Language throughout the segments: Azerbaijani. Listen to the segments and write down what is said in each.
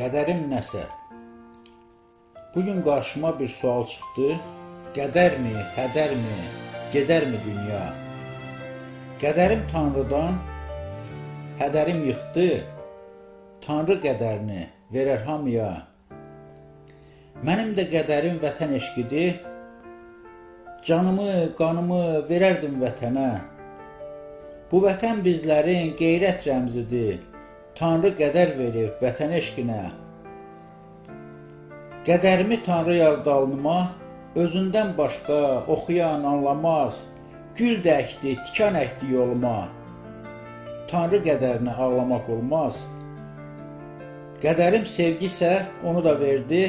Qədərim nəsə? Bugün qarşıma bir sual çıxdı. Qədərmi, hədərmi, gedərmi dünya? Qədərim Tanrıdan, hədərim yıxdı. Tanrı qədərini verər hamıya. Mənim də qədərim vətən eşqidir. Canımı, qanımı verərdim vətənə. Bu vətən bizlərin qeyrət rəmzidir. Tanrı qədər verib vətən eşqinə. Qədərimi Tanrı yazdı alnıma, özündən başqa oxuyan anlamaz. Gül də əkdi, tikan əkdi yoluma. Tanrı qədərini ağlamaq olmaz. Qədərim sevgisə onu da verdi.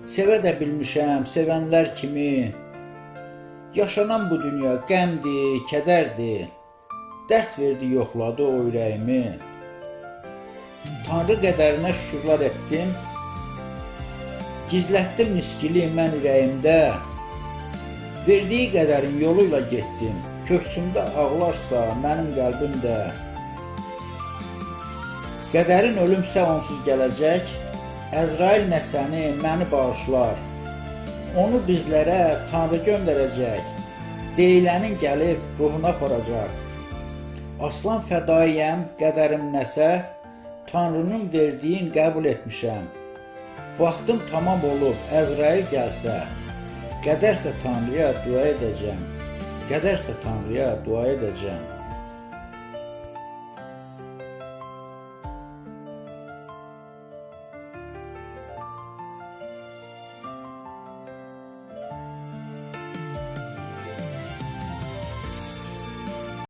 Sevə də bilmişəm sevənlər kimi. Yaşanan bu dünya qəmdir, kədərdir. Dərd verdi, yoxladı o ürəyimi. Tanrı qədərinə şükürlər etdim. Gizlətdim niskili mən ürəyimdə. Verdiyi qədərin yoluyla getdim. Köksümdə ağlarsa mənim qəlbimdə. Qədərin ölümsə onsuz gələcək. Əzrail nəsəni məni bağışlar. Onu bizlərə Tanrı göndərəcək. Deyilənin gəlib ruhuna aparacaq. Aslan fədaiyəm, qədərim nəsə, Tanrının verdiyin qəbul etmişəm. Vaxtım tamam olub, Əzrail gəlsə, qədərsə Tanrıya dua edəcəm. Qədərsə Tanrıya dua edəcəm.